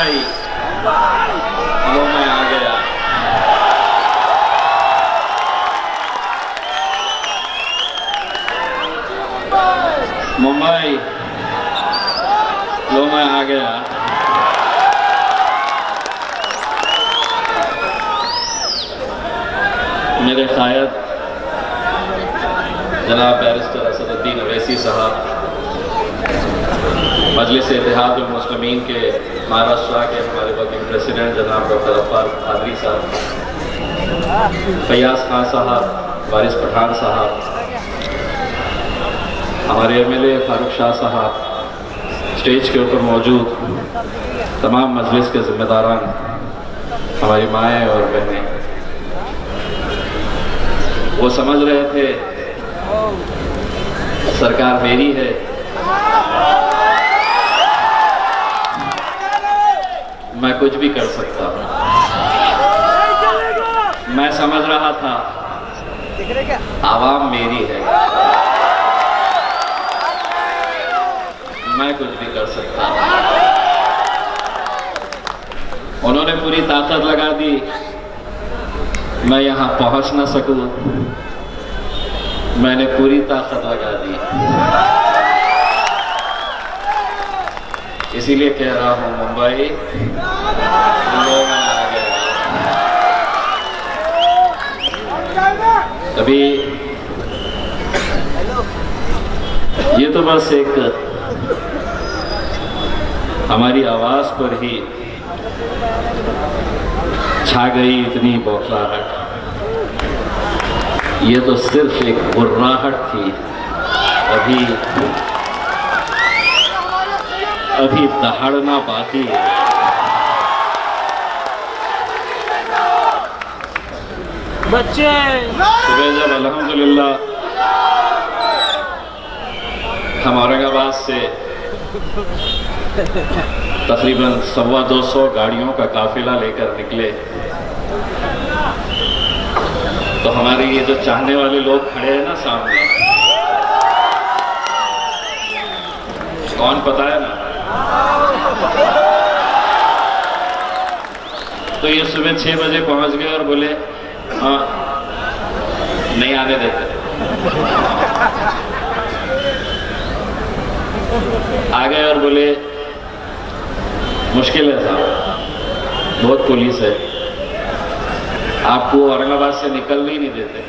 मुंबई, लो मैं आ गया। मुंबई, लो मैं आ गया। मेरे कायद जनाब बैरिस्टर असदुद्दीन अवैसी साहब, मजलिस इत्तेहादुल मुस्लिमीन के महाराष्ट्र के हमारे वर्किंग प्रेसिडेंट जनाब डॉक्टर अब्बास कादरी साहब, फैयाज खान साहब, वारिस पठान साहब, हमारे एमएलए फारूक शाह साहब, स्टेज के ऊपर मौजूद तमाम मजलिस के जिम्मेदारान, हमारी माएँ और बहनें, वो समझ रहे थे सरकार मेरी है, मैं कुछ भी कर सकता हूँ। मैं समझ रहा था आवाम मेरी है, मैं कुछ भी कर सकता हूँ। उन्होंने पूरी ताकत लगा दी, मैं यहाँ पहुँच ना सकूँ, मैंने पूरी ताकत लगा दी। इसीलिए कह रहा हूँ मुंबई, लो मैं आ गया। अभी ये तो बस एक हमारी आवाज पर ही छा गई इतनी बौखलाहट। ये तो सिर्फ एक गुर्राहट थी, अभी दहाड़ना बाकी है। बच्चे सुबह जब अल्हम्दुलिल्लाह हम औरंगाबाद से तकरीबन 125 गाड़ियों का काफिला लेकर निकले, तो हमारे ये जो चाहने वाले लोग खड़े हैं ना सामने, कौन पता है ना? तो ये सुबह 6 बजे पहुंच गए और बोले हाँ नहीं आने देते। आ गए और बोले मुश्किल है साहब, बहुत पुलिस है, आपको औरंगाबाद से निकलने ही नहीं देते।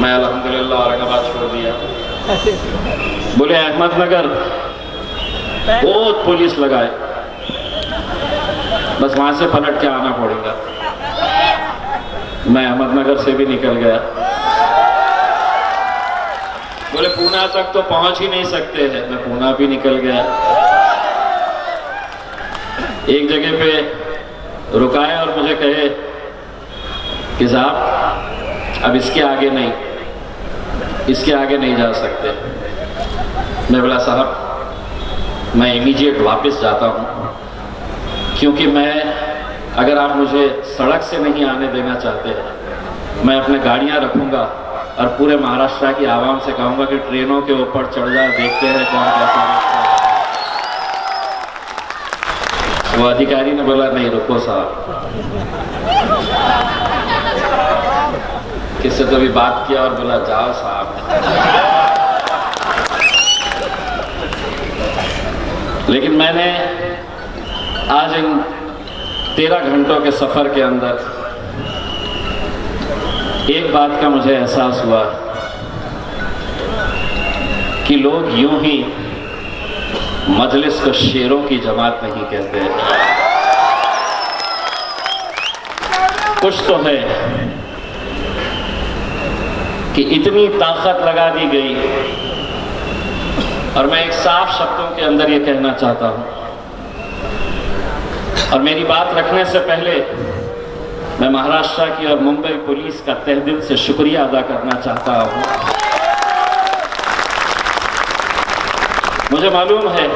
मैं अल्हम्दुलिल्लाह औरंगाबाद छोड़ दिया। बोले अहमदनगर बहुत पुलिस लगाए, बस वहां से पलट के आना पड़ेगा। मैं अहमदनगर से भी निकल गया। बोले पूना तक तो पहुंच ही नहीं सकते हैं, मैं पूना भी निकल गया। एक जगह पे रुकाए और मुझे कहे कि साहब अब इसके आगे नहीं जा सकते। मैं बोला साहब मैं इमीडिएट वापस जाता हूँ, क्योंकि अगर आप मुझे सड़क से नहीं आने देना चाहते, मैं अपने गाड़ियाँ रखूँगा और पूरे महाराष्ट्र की आवाम से कहूँगा कि ट्रेनों के ऊपर चढ़ जा, देखते हैं कौन कैसा है। वो अधिकारी ने बोला नहीं रुको साहब, किससे तो भी बात किया और बोला जाओ साहब। लेकिन मैंने आज इन 13 घंटों के सफर के अंदर एक बात का मुझे एहसास हुआ कि लोग यूं ही मजलिस को शेरों की जमात नहीं कहते। कुछ तो है कि इतनी ताकत लगा दी गई। और मैं एक साफ शब्दों के अंदर ये कहना चाहता हूं, और मेरी बात रखने से पहले मैं महाराष्ट्र की और मुंबई पुलिस का तहे दिल से शुक्रिया अदा करना चाहता हूं। मुझे मालूम है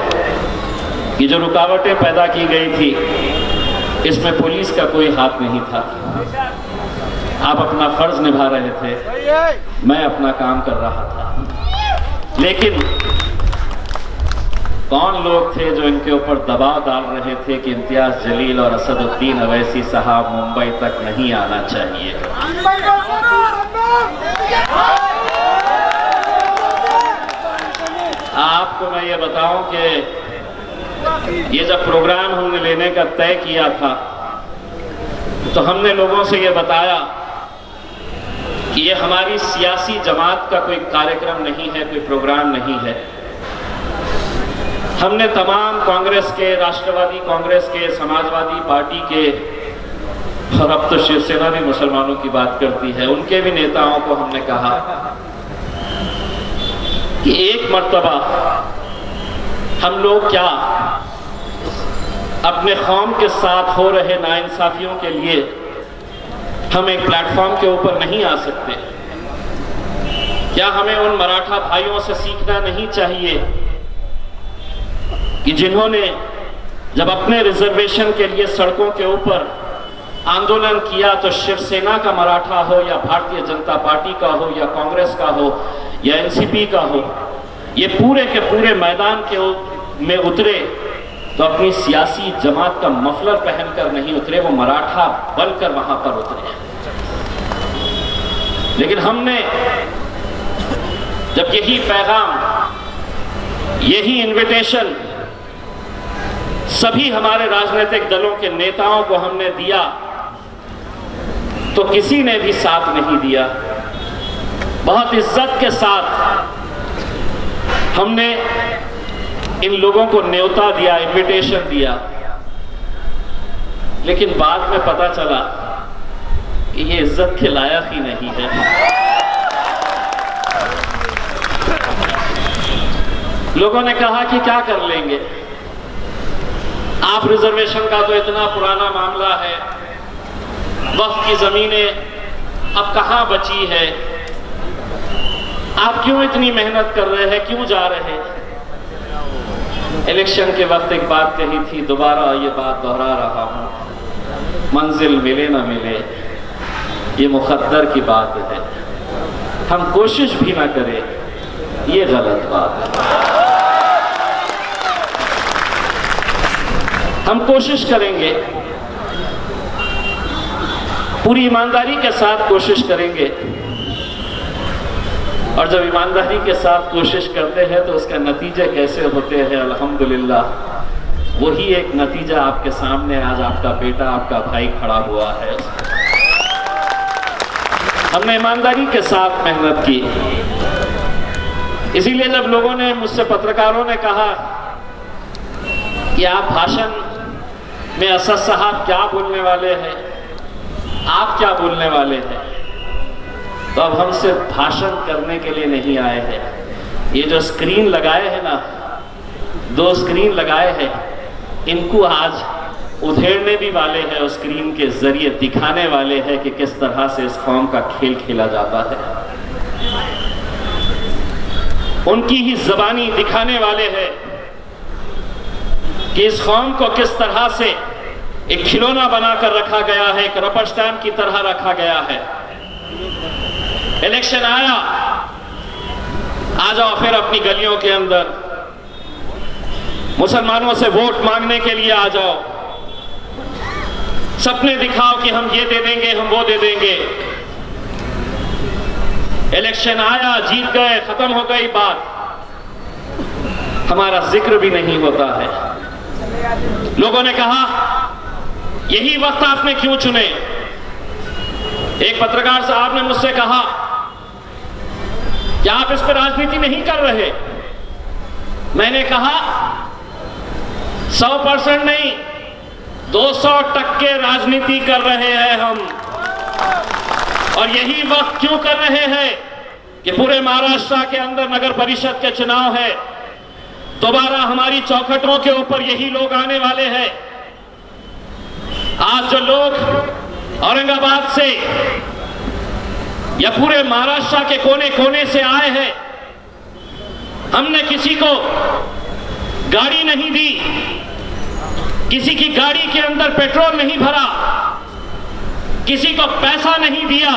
कि जो रुकावटें पैदा की गई थी इसमें पुलिस का कोई हाथ नहीं था। आप अपना फर्ज निभा रहे थे, मैं अपना काम कर रहा था। लेकिन कौन लोग थे जो इनके ऊपर दबाव डाल रहे थे कि इम्तियाज जलील और असदुद्दीन अवैसी साहब मुंबई तक नहीं आना चाहिए। आपको मैं ये बताऊं कि ये जब प्रोग्राम हमने लेने का तय किया था तो हमने लोगों से ये बताया कि ये हमारी सियासी जमात का कोई कार्यक्रम नहीं है, कोई प्रोग्राम नहीं है। हमने तमाम कांग्रेस के, राष्ट्रवादी कांग्रेस के, समाजवादी पार्टी के, और अब तो शिवसेना भी मुसलमानों की बात करती है, उनके भी नेताओं को हमने कहा कि एक मर्तबा हम लोग क्या अपने कौम के साथ हो रहे नाइंसाफियों के लिए हम एक प्लेटफॉर्म के ऊपर नहीं आ सकते? क्या हमें उन मराठा भाइयों से सीखना नहीं चाहिए कि जिन्होंने जब अपने रिजर्वेशन के लिए सड़कों के ऊपर आंदोलन किया तो शिवसेना का मराठा हो या भारतीय जनता पार्टी का हो या कांग्रेस का हो या एनसीपी का हो, ये पूरे के पूरे मैदान में उतरे तो अपनी सियासी जमात का मफलर पहनकर नहीं उतरे, वो मराठा बनकर वहां पर उतरे। लेकिन हमने जब यही पैगाम, यही इनविटेशन सभी हमारे राजनीतिक दलों के नेताओं को हमने दिया तो किसी ने भी साथ नहीं दिया। बहुत इज्जत के साथ हमने इन लोगों को न्योता दिया, इनविटेशन दिया, लेकिन बाद में पता चला कि ये इज्जत के लायक ही नहीं है। लोगों ने कहा कि क्या कर लेंगे, आप रिजर्वेशन का तो इतना पुराना मामला है, वक्फ की जमीनें अब कहां बची है, आप क्यों इतनी मेहनत कर रहे हैं, क्यों जा रहे हैं? इलेक्शन के वक्त एक बात कही थी, दोबारा ये बात दोहरा रहा हूं, मंजिल मिले ना मिले ये मुकद्दर की बात है, हम कोशिश भी ना करें ये गलत बात है। हम कोशिश करेंगे, पूरी ईमानदारी के साथ कोशिश करेंगे, और जब ईमानदारी के साथ कोशिश करते हैं तो उसका नतीजे कैसे होते हैं, अल्हम्दुलिल्लाह वही एक नतीजा आपके सामने आज आपका बेटा, आपका भाई खड़ा हुआ है। हमने ईमानदारी के साथ मेहनत की, इसीलिए जब लोगों ने मुझसे, पत्रकारों ने कहा कि आप भाषण में असद साहब क्या बोलने वाले हैं, आप क्या बोलने वाले हैं, तो अब हम सिर्फ भाषण करने के लिए नहीं आए हैं। ये जो स्क्रीन लगाए हैं ना, 2 स्क्रीन लगाए हैं, इनको आज उधेड़ने भी वाले हैं और स्क्रीन के जरिए दिखाने वाले हैं कि किस तरह से इस कौम का खेल खेला जाता है। उनकी ही ज़बानी दिखाने वाले हैं कि इस कौम को किस तरह से एक खिलौना बनाकर रखा गया है, एक रबर स्टैम्प की तरह रखा गया है। इलेक्शन आया, आ जाओ फिर अपनी गलियों के अंदर मुसलमानों से वोट मांगने के लिए आ जाओ, सपने दिखाओ कि हम ये दे देंगे, हम वो दे देंगे। इलेक्शन आया, जीत गए, खत्म हो गई बात, हमारा जिक्र भी नहीं होता है। लोगों ने कहा यही वक्त आपने क्यों चुने? एक पत्रकार साहब ने मुझसे कहा कि आप इस पर राजनीति नहीं कर रहे। मैंने कहा 100% नहीं, 200% राजनीति कर रहे हैं हम। और यही वक्त क्यों कर रहे हैं कि पूरे महाराष्ट्र के अंदर नगर परिषद के चुनाव है, दोबारा हमारी चौखटों के ऊपर यही लोग आने वाले हैं। आज जो लोग औरंगाबाद से या पूरे महाराष्ट्र के कोने कोने से आए हैं, हमने किसी को गाड़ी नहीं दी, किसी की गाड़ी के अंदर पेट्रोल नहीं भरा, किसी को पैसा नहीं दिया,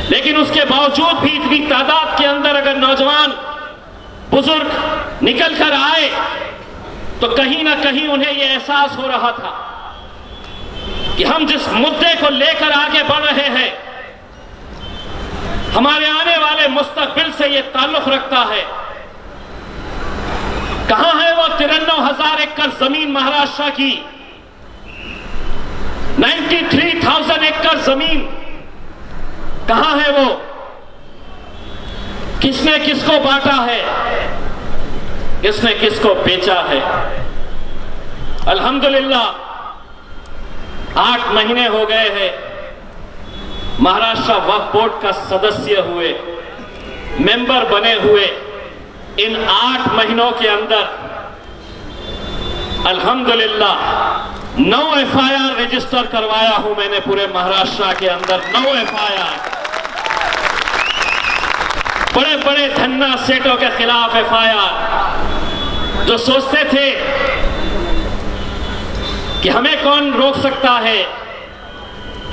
लेकिन उसके बावजूद भी इतनी तादाद के अंदर अगर नौजवान, बुजुर्ग निकल कर आए तो कहीं ना कहीं उन्हें यह एहसास हो रहा था कि हम जिस मुद्दे को लेकर आगे बढ़ रहे हैं हमारे आने वाले मुस्तकबिल से यह ताल्लुक रखता है। कहां है वो 93,000 एकड़ जमीन महाराष्ट्र की, 93,000 एकड़ जमीन कहां है वो? किसने किसको बांटा है, किसने किसको बेचा है? अल्हम्दुलिल्लाह 8 महीने हो गए हैं महाराष्ट्र वक्फ बोर्ड का सदस्य हुए, मेंबर बने हुए। इन 8 महीनों के अंदर अल्हम्दुलिल्लाह 9 FIR रजिस्टर करवाया हूं मैंने पूरे महाराष्ट्र के अंदर। 9 FIR, बड़े बड़े धन्ना सेठों के खिलाफ FIR। जो सोचते थे कि हमें कौन रोक सकता है,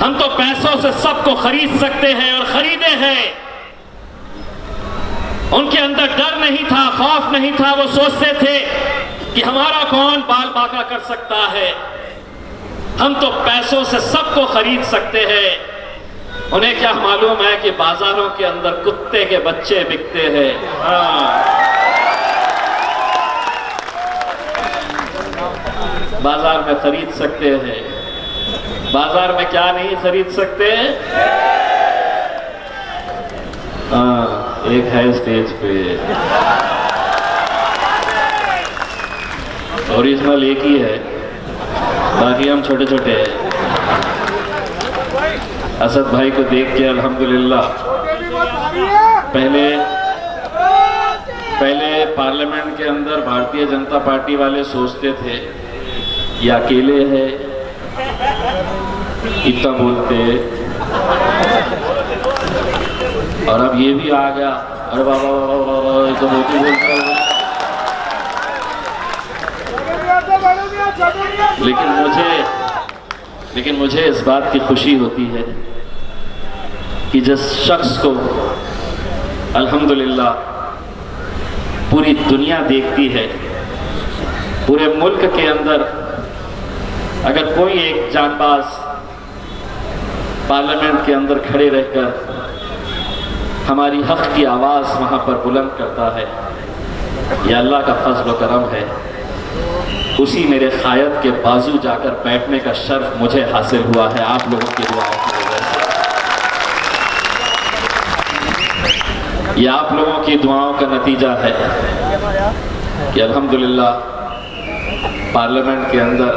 हम तो पैसों से सबको खरीद सकते हैं और खरीदे हैं। उनके अंदर डर नहीं था, खौफ नहीं था। वो सोचते थे कि हमारा कौन बाल बांका कर सकता है, हम तो पैसों से सबको खरीद सकते हैं। उन्हें क्या मालूम है कि बाजारों के अंदर कुत्ते के बच्चे बिकते हैं। बाजार में खरीद सकते हैं, बाजार में क्या नहीं खरीद सकते? एक है स्टेज पे, ओरिजिनल एक ही है, बाकी हम छोटे छोटे हैं। असद भाई को देख के अल्हम्दुलिल्लाह पहले पार्लियामेंट के अंदर भारतीय जनता पार्टी वाले सोचते थे ये अकेले है, इतना बोलते, और अब ये भी आ गया, अरे बाबा तो मोदी बोलता है। लेकिन मुझे इस बात की खुशी होती है कि जिस शख्स को अल्हम्दुलिल्लाह पूरी दुनिया देखती है, पूरे मुल्क के अंदर अगर कोई एक जांबाज पार्लियामेंट के अंदर खड़े रहकर हमारी हक की आवाज़ वहाँ पर बुलंद करता है, यह अल्लाह का फजल व करम है। उसी मेरे क़ायद के बाजू जाकर बैठने का शर्फ मुझे हासिल हुआ है आप लोगों की दुआओं की वजह से। यह आप लोगों की दुआओं का नतीजा है कि अल्हम्दुलिल्लाह पार्लियामेंट के अंदर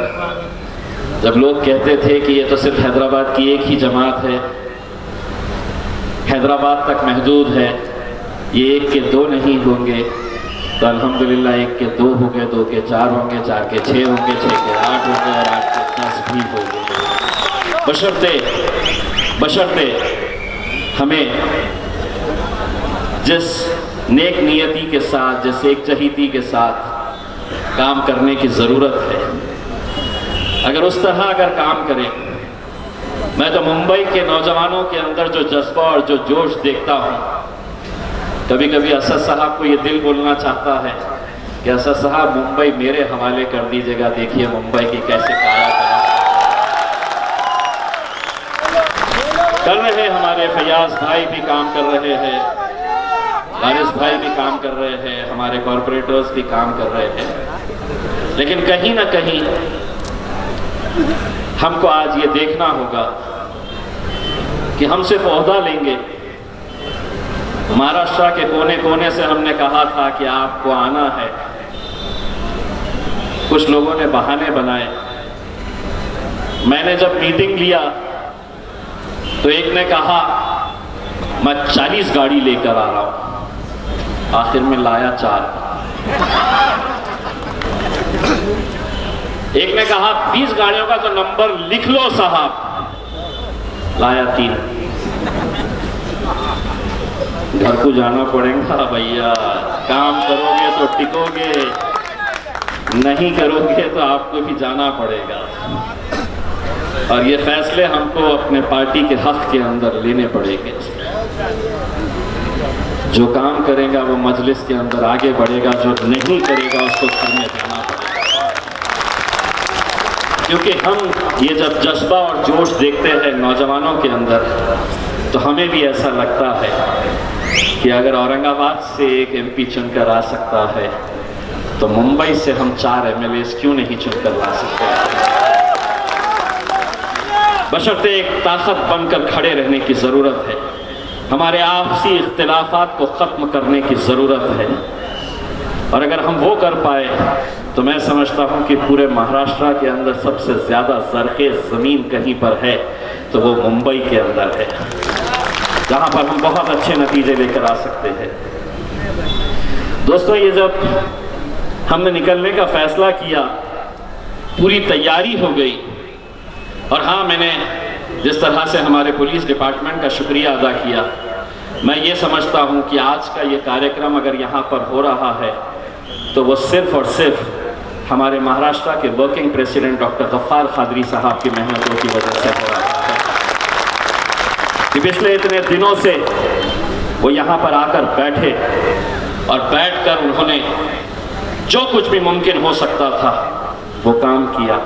जब लोग कहते थे कि ये तो सिर्फ हैदराबाद की एक ही जमात है, हैदराबाद तक महदूद है, ये 1 के 2 नहीं होंगे, तो अल्हम्दुलिल्लाह 1 के 2 होंगे, 2 के 4 होंगे, 4 के 6 होंगे, 6 के 8 होंगे और 8 के 10 भी होंगे। बशर्ते हमें जिस नेक नियति के साथ, जिस एकजहीती के साथ काम करने की ज़रूरत है, अगर उस तरह अगर काम करें, मैं तो मुंबई के नौजवानों के अंदर जो जज्बा और जो जोश देखता हूँ, कभी कभी असद साहब को ये दिल बोलना चाहता है कि असद साहब मुंबई मेरे हवाले कर दीजिएगा, देखिए मुंबई की कैसे काया कर रहे हैं। हमारे फयाज भाई भी काम कर रहे हैं, वारिस भाई भी काम कर रहे हैं, हमारे कॉरपोरेटर्स भी काम कर रहे हैं। लेकिन कहीं ना कहीं हमको आज ये देखना होगा कि हम सिर्फ ओहदा लेंगे। महाराष्ट्र के कोने कोने से हमने कहा था कि आपको आना है, कुछ लोगों ने बहाने बनाए। मैंने जब मीटिंग लिया तो एक ने कहा मैं 40 गाड़ी लेकर आ रहा हूं, आखिर में लाया 4। एक ने कहा 20 गाड़ियों का तो नंबर लिख लो साहब, लाया 3। घर को जाना पड़ेगा भैया, काम करोगे तो टिकोगे, नहीं करोगे तो आपको भी जाना पड़ेगा। और ये फैसले हमको अपने पार्टी के हक के अंदर लेने पड़ेंगे। जो काम करेगा वो मजलिस के अंदर आगे बढ़ेगा, जो नहीं करेगा उसको घर में जाना पड़ेगा। क्योंकि हम ये जब जज्बा और जोश देखते हैं नौजवानों के अंदर, तो हमें भी ऐसा लगता है कि अगर औरंगाबाद से एक एमपी चुनकर आ सकता है तो मुंबई से हम 4 एमएलए क्यों नहीं चुनकर ला सकते। बशर्ते एक ताकत बनकर खड़े रहने की ज़रूरत है। हमारे आपसी इख्तिलाफात को ख़त्म करने की ज़रूरत है, और अगर हम वो कर पाए तो मैं समझता हूँ कि पूरे महाराष्ट्र के अंदर सबसे ज़्यादा ज़रख़ेज़ ज़मीन कहीं पर है तो वो मुंबई के अंदर है, जहाँ पर हम बहुत अच्छे नतीजे लेकर आ सकते हैं। दोस्तों, ये जब हमने निकलने का फ़ैसला किया, पूरी तैयारी हो गई, और हाँ, मैंने जिस तरह से हमारे पुलिस डिपार्टमेंट का शुक्रिया अदा किया, मैं ये समझता हूँ कि आज का ये कार्यक्रम अगर यहाँ पर हो रहा है तो वो सिर्फ़ और सिर्फ हमारे महाराष्ट्र के working president doctor Gaffar Qadri साहब की मेहनतों की वजह से हो रहा है कि पिछले इतने दिनों से वो यहाँ पर आकर बैठे और बैठकर उन्होंने जो कुछ भी मुमकिन हो सकता था वो काम किया।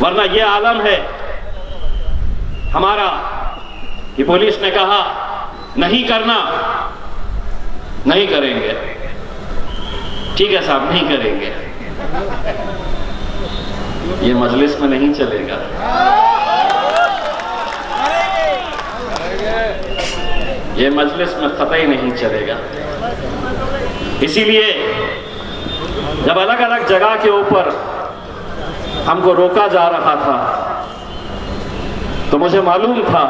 वरना ये आलम है हमारा कि पुलिस ने कहा नहीं करना, नहीं करेंगे, ठीक है साहब, नहीं करेंगे, ये मजलिस में नहीं चलेगा। ये मजलिस में कतई नहीं चलेगा। इसीलिए जब अलग अलग जगह के ऊपर हमको रोका जा रहा था तो मुझे मालूम था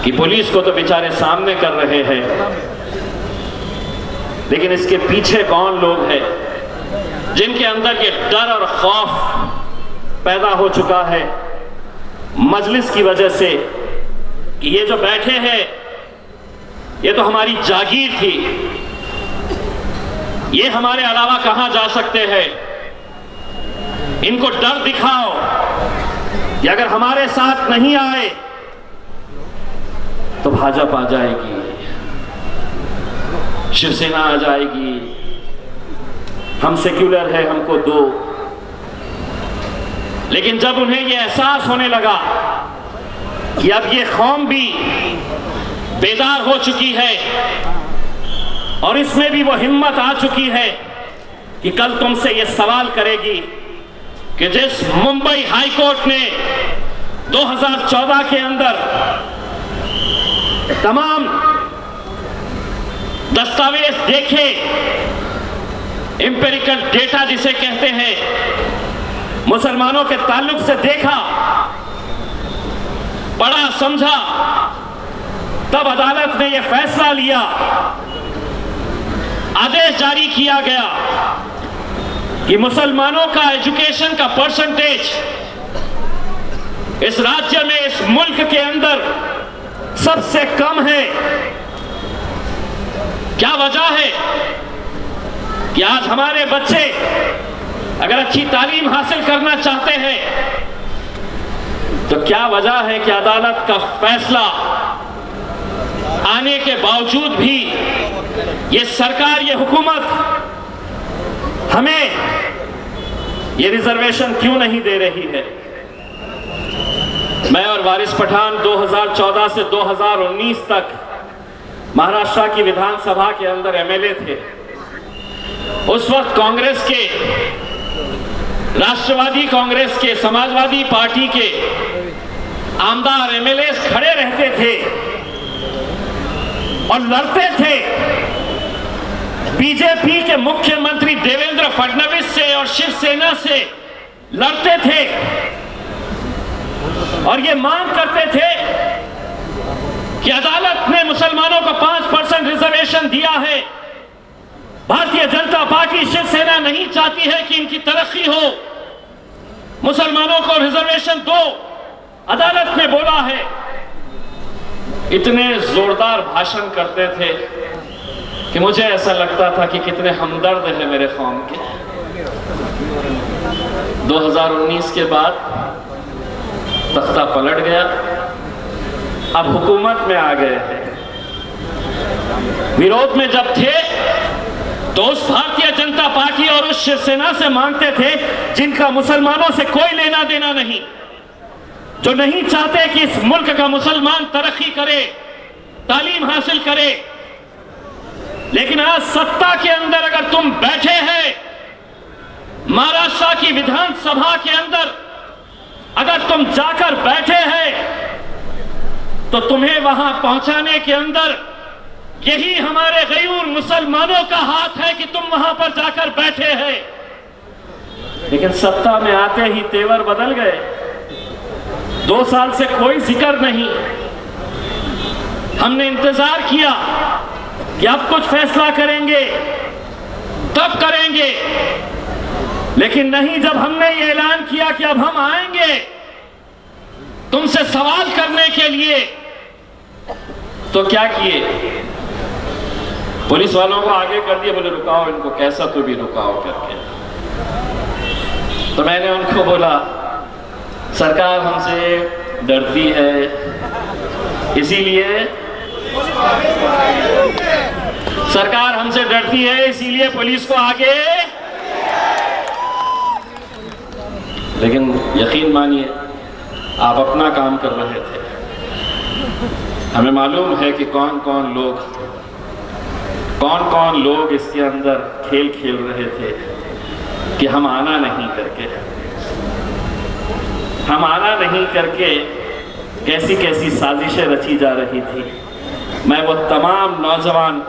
कि पुलिस को तो बेचारे सामने कर रहे हैं, लेकिन इसके पीछे कौन लोग हैं जिनके अंदर ये डर और खौफ पैदा हो चुका है मजलिस की वजह से कि ये जो बैठे हैं ये तो हमारी जागीर थी, ये हमारे अलावा कहां जा सकते हैं। इनको डर दिखाओ कि अगर हमारे साथ नहीं आए तो भाजपा आ जाएगी, शिवसेना आ जाएगी, हम सेक्युलर है, हमको दो। लेकिन जब उन्हें यह एहसास होने लगा कि अब ये कौम भी बेदार हो चुकी है और इसमें भी वो हिम्मत आ चुकी है कि कल तुमसे ये सवाल करेगी कि जिस मुंबई हाई कोर्ट ने 2014 के अंदर तमाम दस्तावेज देखे, एम्पिरिकल डेटा जिसे कहते हैं, मुसलमानों के ताल्लुक से देखा, पढ़ा, समझा, तब अदालत ने यह फैसला लिया, आदेश जारी किया गया कि मुसलमानों का एजुकेशन का परसेंटेज इस राज्य में, इस मुल्क के अंदर सबसे कम है। क्या वजह है कि आज हमारे बच्चे अगर अच्छी तालीम हासिल करना चाहते हैं तो क्या वजह है कि अदालत का फैसला आने के बावजूद भी ये सरकार, ये हुकूमत हमें ये रिजर्वेशन क्यों नहीं दे रही है। मैं और वारिस पठान 2014 से 2019 तक महाराष्ट्र की विधानसभा के अंदर एमएलए थे। उस वक्त कांग्रेस के, राष्ट्रवादी कांग्रेस के, समाजवादी पार्टी के आमदार एमएलए खड़े रहते थे और लड़ते थे बीजेपी के मुख्यमंत्री देवेंद्र फडणवीस से और शिवसेना से लड़ते थे और ये मांग करते थे कि अदालत ने मुसलमानों को 5% रिजर्वेशन दिया है। भारतीय जनता पार्टी, शिवसेना नहीं चाहती है कि इनकी तरक्की हो, मुसलमानों को रिजर्वेशन दो, अदालत ने बोला है। इतने जोरदार भाषण करते थे कि मुझे ऐसा लगता था कि कितने हमदर्द हैं मेरे कौम के। 2019 के बाद तख्ता पलट गया, अब हुकूमत में आ गए हैं विरोध में जब थे तो उस भारतीय जनता पार्टी और उस शिवसेना से मांगते थे जिनका मुसलमानों से कोई लेना देना नहीं, जो नहीं चाहते कि इस मुल्क का मुसलमान तरक्की करे, तालीम हासिल करे। लेकिन आज सत्ता के अंदर अगर तुम बैठे हैं, महाराष्ट्र की विधानसभा के अंदर अगर तुम जाकर बैठे हैं, तो तुम्हें वहां पहुंचाने के अंदर यही हमारे गैर मुसलमानों का हाथ है कि तुम वहां पर जाकर बैठे हैं। लेकिन सत्ता में आते ही तेवर बदल गए। 2 साल से कोई जिक्र नहीं। हमने इंतजार किया कि अब कुछ फैसला करेंगे, तब करेंगे, लेकिन नहीं। जब हमने ये ऐलान किया कि अब हम आएंगे तुमसे सवाल करने के लिए, तो क्या किए? पुलिस वालों को आगे कर दिया, बोले रुकाओ इनको, कैसा तो भी रुकाओ करके। तो मैंने उनको बोला सरकार हमसे डरती है, इसीलिए सरकार हमसे डरती है, इसीलिए पुलिस को आगे। लेकिन यकीन मानिए आप अपना काम कर रहे थे। हमें मालूम है कि कौन कौन लोग इसके अंदर खेल खेल रहे थे कि हम आना नहीं करके कैसी कैसी साजिशें रची जा रही थी। मैं वो तमाम नौजवान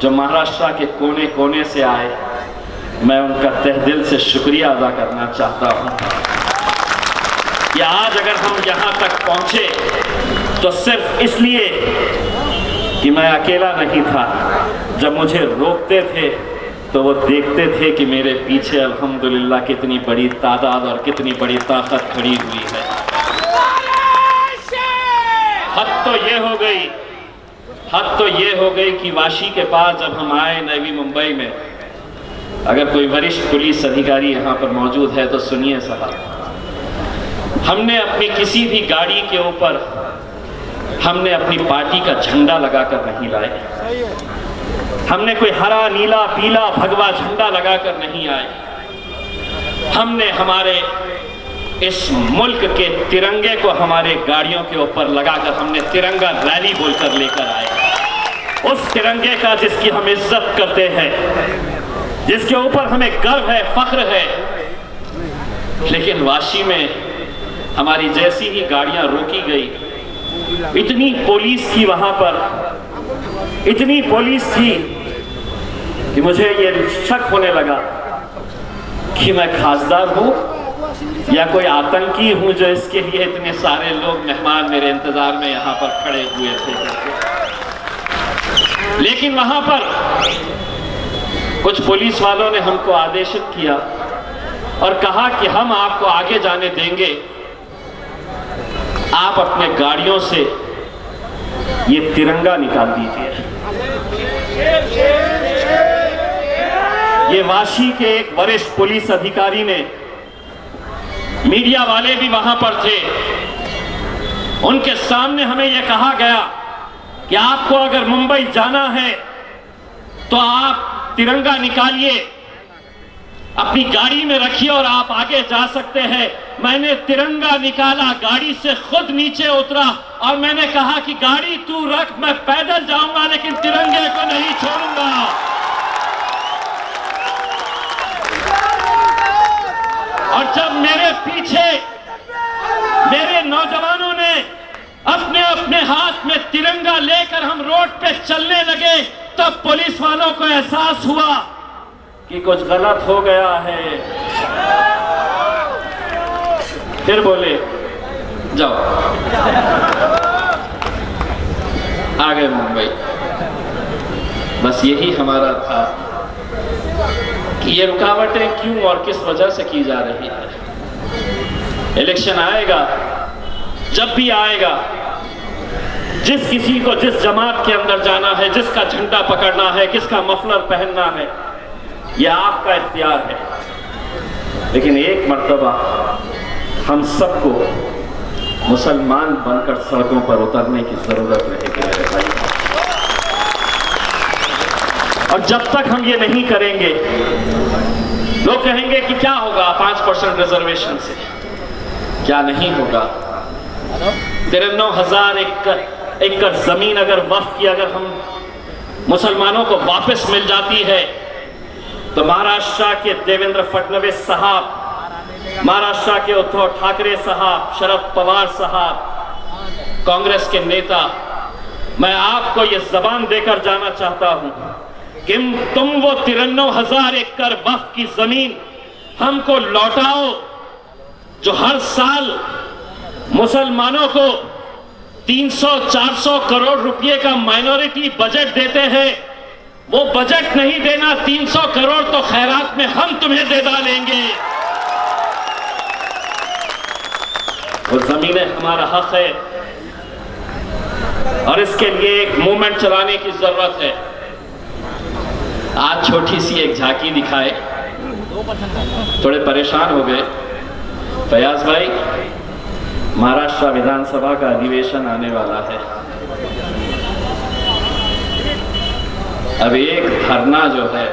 जो महाराष्ट्र के कोने कोने से आए, मैं उनका तहे दिल से शुक्रिया अदा करना चाहता हूं कि आज अगर हम यहां तक पहुंचे तो सिर्फ इसलिए कि मैं अकेला नहीं था। जब मुझे रोकते थे तो वो देखते थे कि मेरे पीछे अल्हम्दुलिल्लाह कितनी बड़ी तादाद और कितनी बड़ी ताकत खड़ी हुई है। हद तो ये हो गई कि वाशी के पास जब हम आए नवी मुंबई में, अगर कोई वरिष्ठ पुलिस अधिकारी यहाँ पर मौजूद है तो सुनिए साहब, हमने अपनी किसी भी गाड़ी के ऊपर हमने अपनी पार्टी का झंडा लगाकर नहीं लाए। हमने कोई हरा नीला पीला भगवा झंडा लगाकर नहीं आए। हमने हमारे इस मुल्क के तिरंगे को हमारे गाड़ियों के ऊपर लगाकर हमने तिरंगा रैली बोलकर लेकर आए। उस तिरंगे का जिसकी हम इज्जत करते हैं, जिसके ऊपर हमें गर्व है, फख्र है। लेकिन वाशी में हमारी जैसी ही गाड़ियां रोकी गई, इतनी पुलिस थी वहां पर, इतनी पुलिस थी कि मुझे ये शक होने लगा कि मैं खासदार हूं या कोई आतंकी हूं जो इसके लिए इतने सारे लोग मेहमान मेरे इंतजार में यहां पर खड़े हुए थे। लेकिन वहां पर कुछ पुलिस वालों ने हमको आदेशित किया और कहा कि हम आपको आगे जाने देंगे, आप अपने गाड़ियों से ये तिरंगा निकाल दीजिए। ये वाशी के एक वरिष्ठ पुलिस अधिकारी ने, मीडिया वाले भी वहां पर थे, उनके सामने हमें यह कहा गया कि आपको अगर मुंबई जाना है तो आप तिरंगा निकालिए, अपनी गाड़ी में रखिए और आप आगे जा सकते हैं। मैंने तिरंगा निकाला, गाड़ी से खुद नीचे उतरा और मैंने कहा कि गाड़ी तू रख, मैं पैदल जाऊंगा लेकिन तिरंगे को नहीं छोड़ूंगा। और जब मेरे पीछे मेरे नौजवानों ने अपने अपने हाथ में तिरंगा लेकर हम रोड पे चलने लगे, तब पुलिस वालों को एहसास हुआ कि कुछ गलत हो गया है। फिर बोले जाओ, आ गए मुंबई। बस यही हमारा था कि ये रुकावटें क्यों और किस वजह से की जा रही है। इलेक्शन आएगा, जब भी आएगा, जिस किसी को जिस जमात के अंदर जाना है, जिसका झंडा पकड़ना है, किसका मफलर पहनना है, यह आपका इख्तियार है। लेकिन एक मर्तबा हम सबको मुसलमान बनकर सड़कों पर उतरने की जरूरत रहेगी मेरे भाई। और जब तक हम ये नहीं करेंगे, लोग कहेंगे कि क्या होगा 5% रिजर्वेशन से, क्या नहीं होगा। 93,000 एकड़ जमीन अगर वक्फ की अगर हम मुसलमानों को वापस मिल जाती है तो महाराष्ट्र के देवेंद्र फडणवीस साहब, महाराष्ट्र के उद्धव ठाकरे साहब, शरद पवार साहब, कांग्रेस के नेता, मैं आपको ये जबान देकर जाना चाहता हूं कि तुम वो 93,000 एकड़ वक्फ की जमीन हमको लौटाओ जो हर साल मुसलमानों को 300-400 करोड़ रुपए का माइनॉरिटी बजट देते हैं। वो बजट नहीं देना, 300 करोड़ तो खैरात में हम तुम्हें दे डालेंगे। वो जमीनें हमारा हक है और इसके लिए एक मूवमेंट चलाने की जरूरत है। आज छोटी सी एक झांकी दिखाए, थोड़े परेशान हो गए। फयाज भाई, महाराष्ट्र विधानसभा का अधिवेशन आने वाला है। अब एक धरना जो है,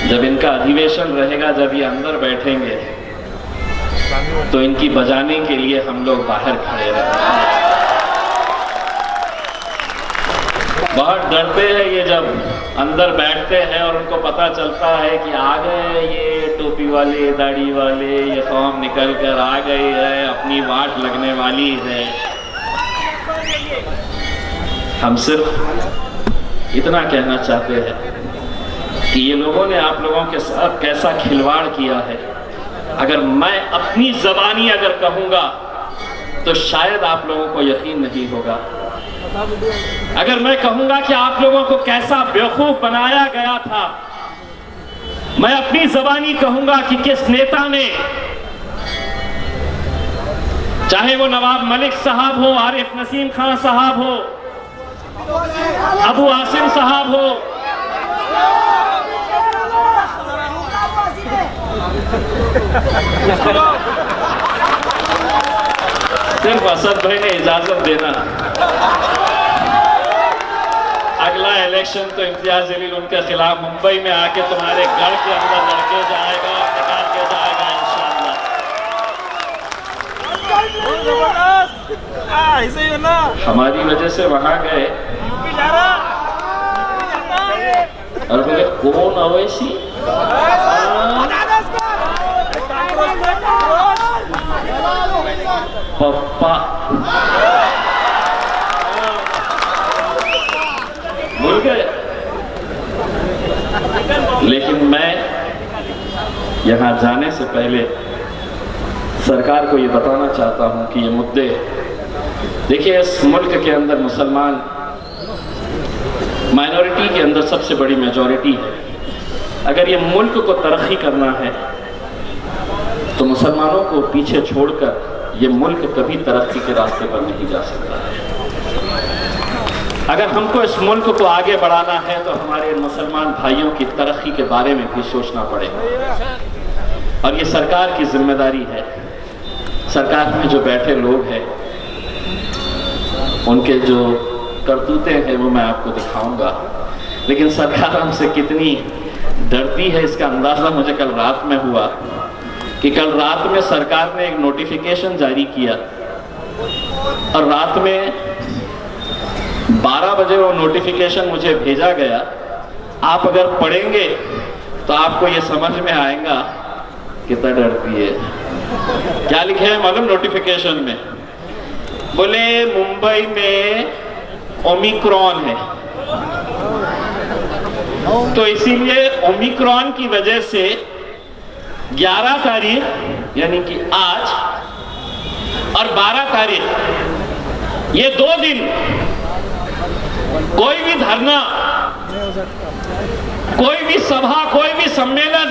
जब इनका अधिवेशन रहेगा, जब ये अंदर बैठेंगे तो इनकी बजाने के लिए हम लोग बाहर खड़े रहेंगे। बहुत डरते हैं ये जब अंदर बैठते हैं और उनको पता चलता है कि आ गए ये टोपी वाले, दाढ़ी वाले, ये कौम निकल कर आ गई है, अपनी वाट लगने वाली है। हम सिर्फ इतना कहना चाहते हैं कि ये लोगों ने आप लोगों के साथ कैसा खिलवाड़ किया है। अगर मैं अपनी ज़बानी अगर कहूँगा तो शायद आप लोगों को यकीन नहीं होगा। अगर मैं कहूँगा कि आप लोगों को कैसा बेवकूफ़ बनाया गया था, मैं अपनी ज़बानी कहूँगा कि किस नेता ने, चाहे वो नवाब मलिक साहब हो, आरिफ नसीम खान साहब हो, अबू आसिम साहब हो, सिर्फ असद भाई ने इजाजत देना, अगला इलेक्शन तो इम्तियाज जलील उनके खिलाफ मुंबई में आके तुम्हारे घर के अंदर लड़के जाएगा, निकाल के जाएगा इंशाअल्लाह। हमारी वजह से वहां गए और बोले कौन अवैसी, पप्पा भूल गए। लेकिन मैं यहां जाने से पहले सरकार को ये बताना चाहता हूं कि ये मुद्दे, देखिए इस मुल्क के अंदर मुसलमान माइनॉरिटी के अंदर सबसे बड़ी मेजॉरिटी है। अगर ये मुल्क को तरक्की करना है तो मुसलमानों को पीछे छोड़कर ये मुल्क कभी तरक्की के रास्ते पर नहीं जा सकता है। अगर हमको इस मुल्क को आगे बढ़ाना है तो हमारे मुसलमान भाइयों की तरक्की के बारे में भी सोचना पड़ेगा और ये सरकार की जिम्मेदारी है। सरकार में जो बैठे लोग हैं उनके जो करतूते हैं वो मैं आपको दिखाऊंगा, लेकिन सरकार हमसे कितनी डरती है इसका अंदाज़ा मुझे कल रात में हुआ कि कल रात में सरकार ने एक नोटिफिकेशन जारी किया और रात में 12 बजे वो नोटिफिकेशन मुझे भेजा गया। आप अगर पढ़ेंगे तो आपको ये समझ में आएगा कितना डरती है। क्या लिखे है मालूम नोटिफिकेशन में? बोले मुंबई में ओमिक्रॉन है तो इसीलिए ओमिक्रॉन की वजह से 11 तारीख यानी कि आज और 12 तारीख ये 2 दिन कोई भी धरना, कोई भी सभा, कोई भी सम्मेलन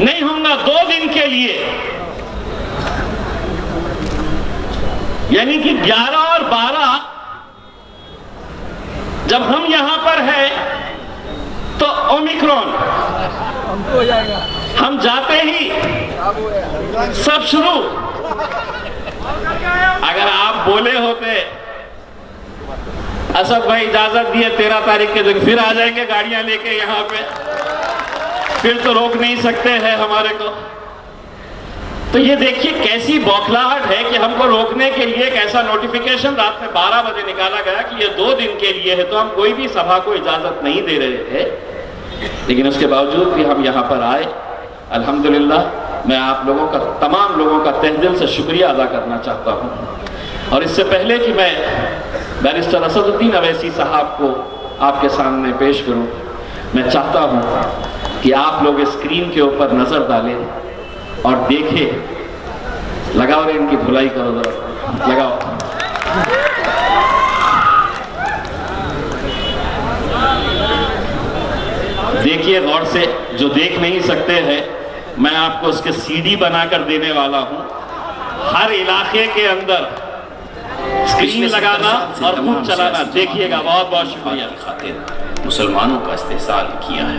नहीं होगा 2 दिन के लिए। यानी कि 11 और 12 जब हम यहां पर है तो ओमिक्रॉन, हम जाते ही सब शुरू। अगर आप बोले होते असद भाई इजाजत दिए 13 तारीख के दिन फिर आ जाएंगे गाड़ियां लेके यहाँ पे, फिर तो रोक नहीं सकते हैं हमारे को। तो ये देखिए कैसी बौखलाहट है कि हमको रोकने के लिए एक ऐसा नोटिफिकेशन रात में 12 बजे निकाला गया कि ये 2 दिन के लिए है, तो हम कोई भी सभा को इजाजत नहीं दे रहे थे। लेकिन उसके बावजूद भी हम यहाँ पर आए। अल्हम्दुलिल्लाह मैं आप लोगों का, तमाम लोगों का तहे दिल से शुक्रिया अदा करना चाहता हूँ। और इससे पहले कि मैं बैरिस्टर असदुद्दीन अवैसी साहब को आपके सामने पेश करूँ, मैं चाहता हूँ कि आप लोग स्क्रीन के ऊपर नज़र डालें और देखें। लगाओ रे, इनकी धुलाई करो जरा, लगाओ। देखिए गौर से, जो देख नहीं सकते हैं मैं आपको उसके सीडी बनाकर देने वाला हूं। हर इलाके के अंदर स्क्रीन लगाना और खूब चलाना, देखिएगा। बहुत बहुत शुक्रिया। खातिर मुसलमानों का इस्तेहसाल किया है।